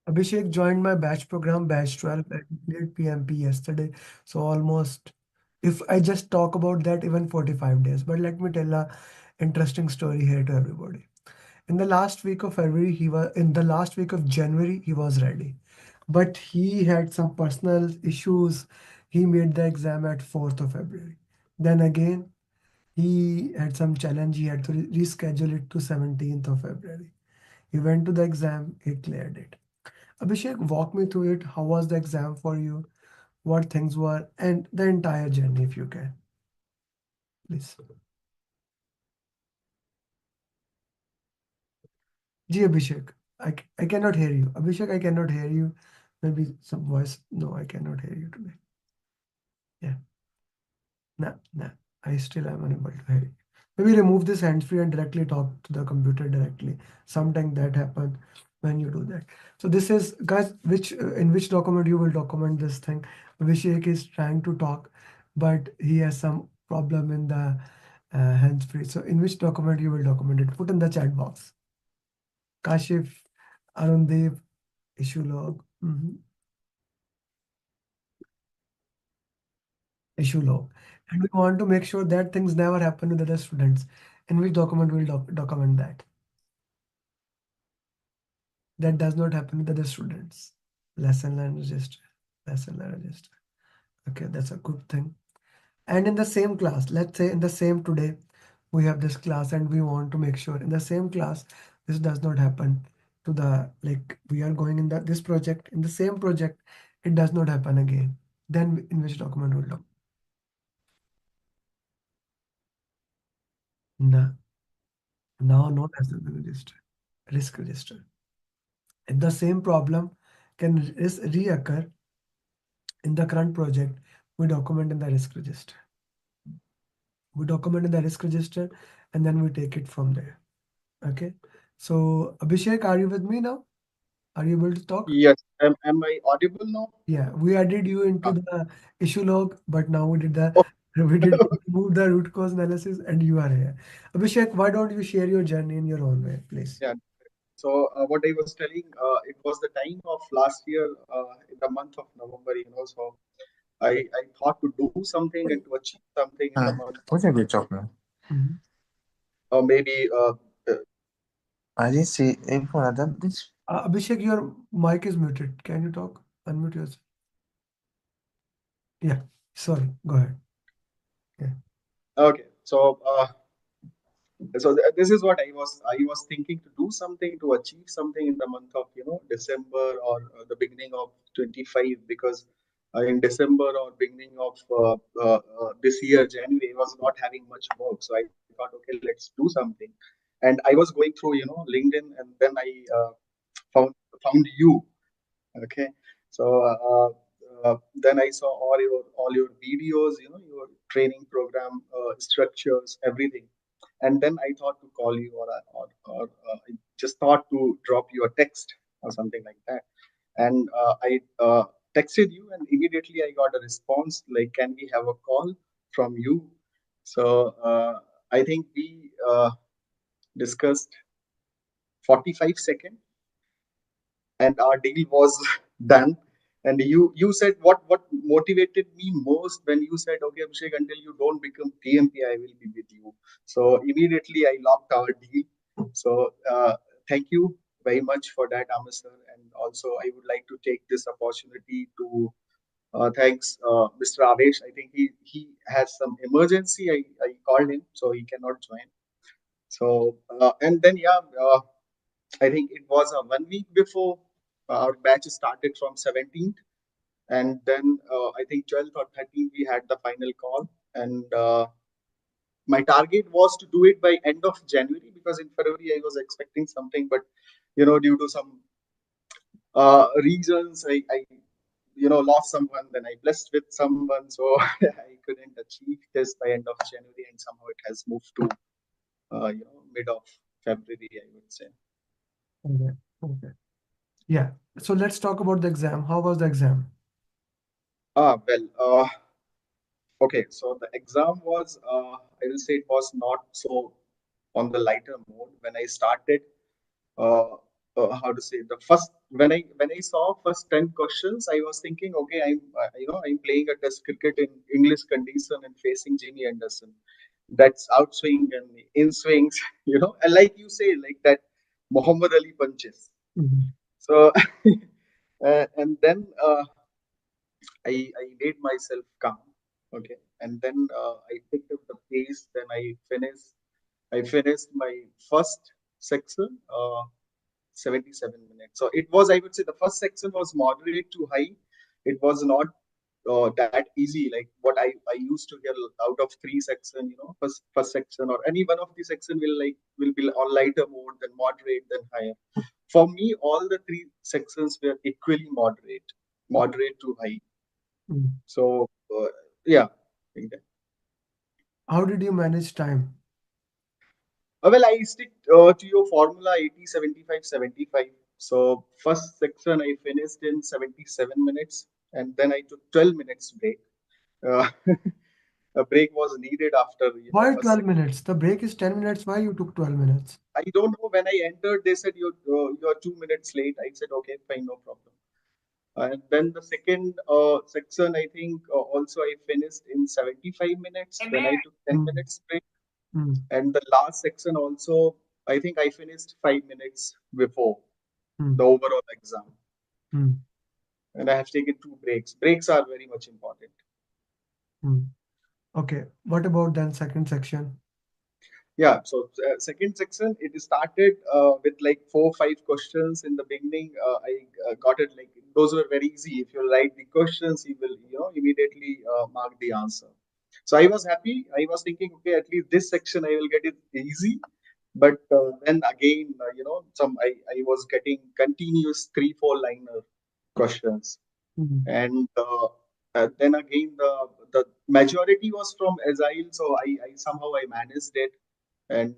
Abhishek joined my batch program, batch 12, and cleared PMP yesterday. So almost, if I just talk about that, even 45 days. But let me tell a interesting story here to everybody. In the last week of February, in the last week of January, he was ready. But he had some personal issues. He made the exam at 4th of February. Then again, he had some challenge. He had to reschedule it to 17th of February. He went to the exam, he cleared it. Abhishek, walk me through it. How was the exam for you? What things were, and the entire journey, if you can, please. Ji Abhishek, I cannot hear you. Abhishek, I cannot hear you. Maybe some voice. No, I cannot hear you today. Yeah, nah, nah. I still am unable to hear you. Maybe remove this hands-free and directly talk to the computer directly. Sometimes that happens when you do that. So this is, guys, which in which document you will document this thing. Abhishek is trying to talk, but he has some problem in the hands-free. So in which document you will document it? Put in the chat box. Kashif, Arundev, issue log. Issue log. And we want to make sure that things never happen with other students. In which document will document that? That does not happen with other students. Lesson learn register. Lesson learn register. Okay, that's a good thing. And in the same class, let's say in the same today, we have this class and we want to make sure in the same class, this does not happen to the, like we are going in this project, in the same project, it does not happen again. Then in which document will document? No, now not lesson learn register, risk register. If the same problem can reoccur in the current project, we document in the risk register. We document in the risk register and then we take it from there. Okay. So Abhishek, are you with me now? Are you able to talk? Yes. Am I audible now? Yeah, we added you into Uh, the issue log, but now oh, we did remove the root cause analysis and you are here. Abhishek, why don't you share your journey in your own way, please? yeah. So what I was telling, it was the time of last year in the month of November. So I thought to do something and to achieve something in the month, What's a good job now? Mhm. or maybe I didn't see info on that. This Abhishek, your mic is muted. Can you talk? Unmute yourself. Yeah, sorry. Go ahead. Yeah. okay. So this is what I was thinking to do something to achieve something in the month of December or the beginning of 25, because in December or beginning of this year January I was not having much work, so I thought, okay, let's do something. And I was going through LinkedIn, and then I found you. Okay. So then I saw all your videos, your training program structures, everything. And then I thought to call you, or I just thought to drop you a text or something like that. And I texted you, and immediately I got a response like, "Can we have a call from you?" So I think we discussed 45 seconds, and our deal was done. And you said what motivated me most when you said, "Okay, Abhishek, until you don't become PMP, I will be with you." So immediately I locked our deal. So thank you very much for that, Amar sir. And also I would like to take this opportunity to thanks Mr. Avesh. I think he has some emergency. I called him, so he cannot join. So and then yeah. I think it was 1 week before our batch started from 17th, and then I think 12th or 13th we had the final call. And my target was to do it by end of January, because in February I was expecting something, but due to some reasons, I lost someone, then I blessed with someone, so I couldn't achieve this by end of January, and somehow it has moved to mid of February, I would say. Okay. Okay. Yeah. So let's talk about the exam. How was the exam? Well, okay, so the exam was, I will say it was not so on the lighter mode. When I started, uh, how to say, the first when I saw first 10 questions, I was thinking, okay, I'm playing a test cricket in English condition and facing Jimmy Anderson. That's outswing and in swings, and like you say, like that Muhammad Ali punches. Mhm. So and then I made myself calm, okay, and then I picked up the pace. Then I finished my first section, 77 minutes. So it was, I would say, the first section was moderate to high. It was not that easy, like what I used to hear out of three section, first section or any one of the section will be on lighter mode, then moderate, then higher. For me, all the three sections were equally moderate to high. Mhm. So yeah, I think that. How did you manage time? Well, I stick to your formula 80, 75, 75. So first section I finished in 77 minutes, and then I took 12 minutes break. Uh, a break was needed after Why first 12 section. minutes? The break is 10 minutes. Why you took 12 minutes? I don't know, when I entered, they said you're 2 minutes late. I said okay, fine, no problem. And then the second section, I think also I finished in 75 minutes. Then I took 10 Mm, minutes break. mm, And the last section also, I think I finished 5 minutes before the mm, overall exam. mm, And I have taken two breaks. Breaks are very much important. mm. Okay. What about then second section? Yeah, so second section, it started with like 4 5 questions in the beginning. I got it, like those were very easy. If you write the questions, you will immediately mark the answer. So I was happy. I was thinking, okay, at least this section I will get it easy. But then again, some I was getting continuous 3 4 liner questions, Mm, and then again the majority was from Agile, so I somehow I managed it. And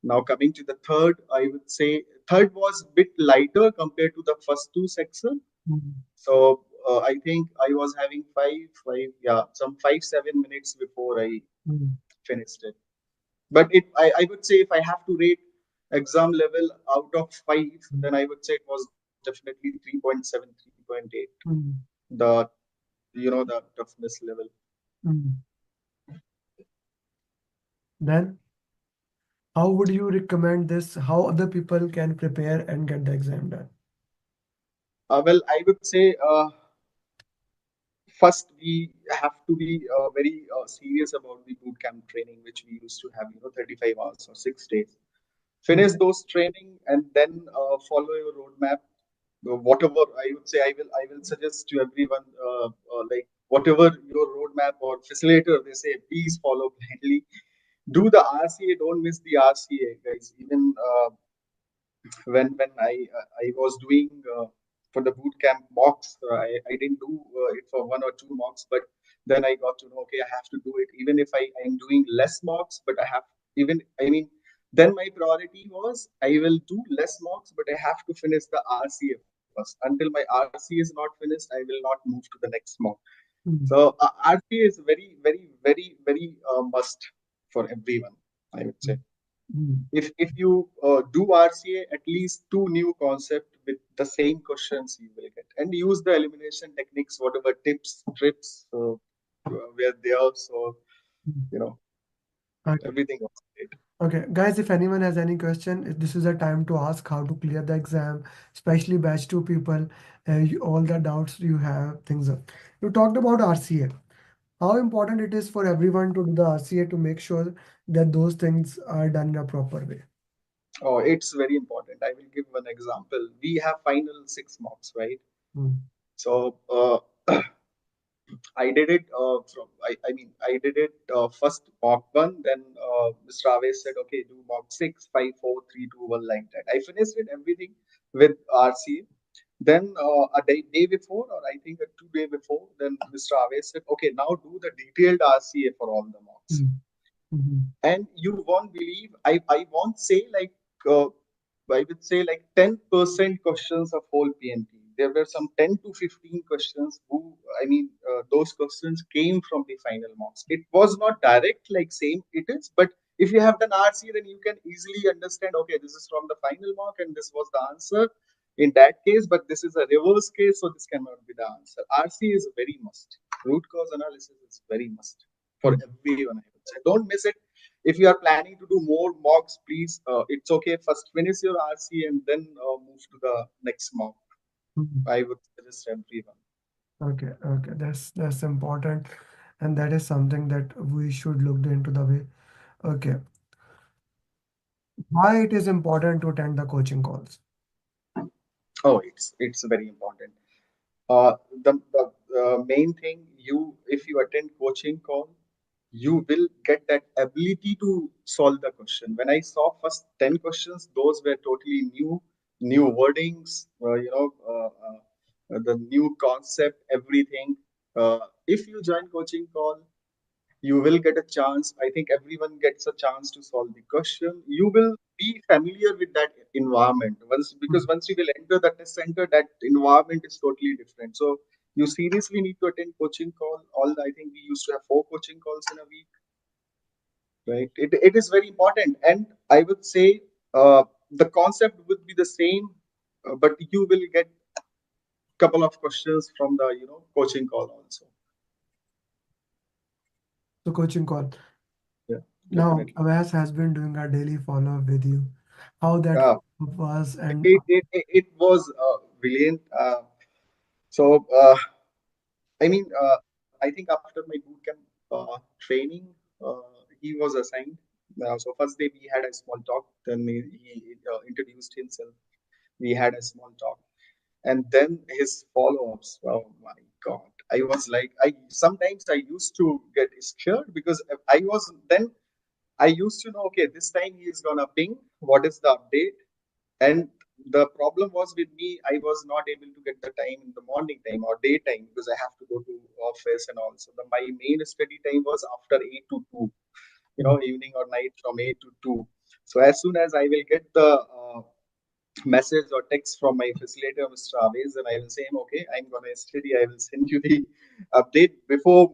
now coming to the third, I would say third was a bit lighter compared to the first two section. mm, So I think I was having yeah, some 5 7 minutes before I mm, finished it. But I would say if I have to rate exam level out of five, then I would say it was definitely 3.7, 3.8. mm, The the toughness level. mm. Then, how would you recommend this? How other people can prepare and get the exam done? Well, I would say first we have to be very serious about the boot camp training, which we used to have, 35 hours or 6 days. Mm, Finish those training and then follow your roadmap. Whatever I would say, I will suggest to everyone, like whatever your roadmap or facilitator they say, please follow blindly. Do the RCA, don't miss the RCA, guys. Even when I was doing for the boot camp mocks, I didn't do it for 1 or 2 mocks, but then I got to know, okay, I have to do it even if I am doing less mocks, but I have, even I mean, then my priority was I will do less mocks, but I have to finish the RCA first. Until my RCA is not finished, I will not move to the next mock. mm, So RCA is very very must for everyone, I would say. mm, mm, If you do RCA, at least two new concept with the same questions you will get, and use the elimination techniques, whatever tips, trips were there. So mm. you know Okay. everything was great. Okay, guys, if anyone has any question, this is the time to ask how to clear the exam, especially batch two people, all the doubts you have, things up. You talked about RCA. How important it is for everyone to do the RCA to make sure that those things are done in a proper way. Oh, it's very important. I will give one example. We have final 6 mocks, right? Mm, So I did it I mean, I did it first mock one, then Mr. Aves said, okay, do mock six, 5 4 3 2 1, like that. I finished it everything with RCA. Then a day before, or I think a 2 day before, then Mr. Aves said, okay, now do the detailed RCA for all the mocks. mm, mhm, And you won't believe, I won't say like uh, I would say like 10% questions of whole PMP. There were some 10 to 15 questions who, I mean, those questions came from the final mocks. It was not direct like same it is, but If you have done RC, then you can easily understand, okay, this is from the final mark and this was the answer in that case, but this is a reverse case, so this cannot be the answer. RC is very must. Root cause analysis is very must for Mm. everyone, I would say. Don't miss it. If you are planning to do more mocks, please, it's okay. First finish your RC and then move to the next mock. Mm. I would suggest everyone. Okay, okay, that's important, and that is something that we should look into the way. Okay, why it is important to attend the coaching calls? Oh, it's very important. Uh, the main thing, you if you attend coaching call, you will get that ability to solve the question. When I saw first 10 questions, those were totally new wordings, the new concept, everything. If you join coaching call, you will get a chance. I think everyone gets a chance to solve the question. You will be familiar with that environment once, because Mm. once you will enter the test center, that environment is totally different. So you seriously need to attend coaching call. I think we used to have 4 coaching calls in a week, right? It is very important, and I would say the concept would be the same, but you will get couple of questions from the coaching call also. So coaching call. Yeah, Now, definitely. Avas has been doing a daily follow-up with you. How that Uh, follow-up was, and it was brilliant. So I mean, I think after my bootcamp training, he was assigned. So first day we had a small talk. Then he introduced himself. We had a small talk, and then his follow-ups. Oh my God! I was like, I sometimes I used to get scared because I was then I used to know, okay, this time he is gonna ping. What is the update? And the problem was with me, I was not able to get the time in the morning time or daytime because I have to go to office and also my main study time was after 8 to 2, mm, evening or night from 8 to 2. So as soon as I will get the message or text from my facilitator, Mr. Aves, and I will say him, okay, I'm gonna study. I will send you the update before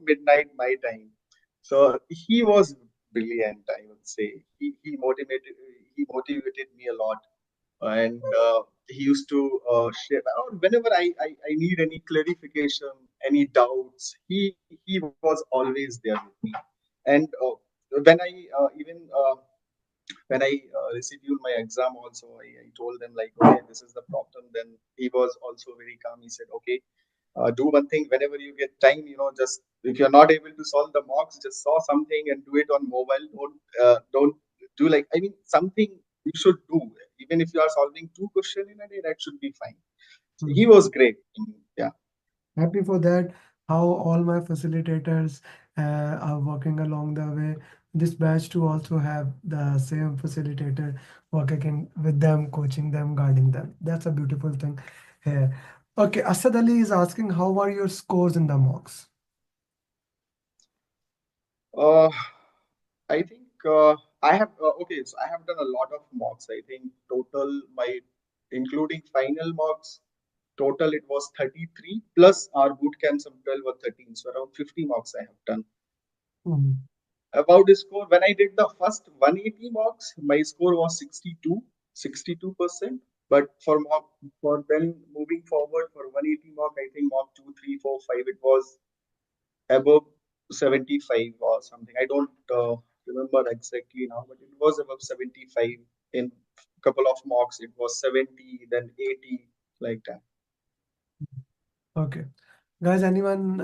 midnight my time. So he was brilliant, I would say. He motivated me a lot, and he used to share. Or whenever I need any clarification, any doubts, he was always there with me. And when I even when I rescheduled my exam also, I told them like, okay, this is the problem. Then he was also very calm. He said, okay, do one thing whenever you get time, just if you're not able to solve the mocks, just saw something and do it on mobile. Don't do like, I mean, something you should do. Even if you are solving 2 questions in a day, that should be fine. So he mm. was great. Yeah. Happy for that. How all my facilitators are working along the way. This batch to also have the same facilitator working with them, coaching them, guiding them. That's a beautiful thing here. Okay, Asad Ali is asking, how are your scores in the mocks? Uh, I think I have okay. So I have done a lot of mocks. I think total my including final mocks, total it was 33 plus our boot camp some 12 or 13. So around 50 mocks I have done. Mm, About the score, when I did the first 180 mocks, my score was 62%. But for then moving forward for 180 mock, I think mock 2, 3, 4, 5, it was above 75 or something. I don't remember exactly now, but it was above 75. In couple of mocks, it was 70, then 80, like that. okay. Guys, anyone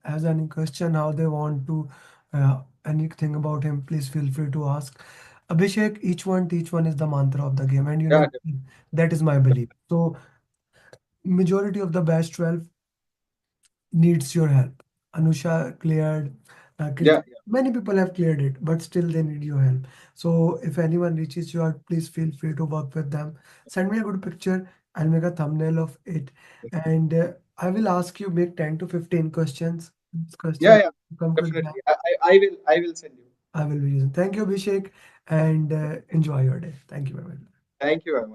has any question how they want to anything about him, please feel free to ask. Abhishek, each one teach one is the mantra of the game, and Yeah, that is my belief. So majority of the batch 12 needs your help. Anusha cleared, yeah, many people have cleared it, but still they need your help. So if anyone reaches you out, please feel free to work with them. Send me a good picture. I'll make a thumbnail of it, and I will ask you make 10 to 15 questions. This yeah, question yeah. come to exam. Definitely. I will send you. I will be using. Thank you, Abhishek, and enjoy your day. Thank you very much. Thank you very much.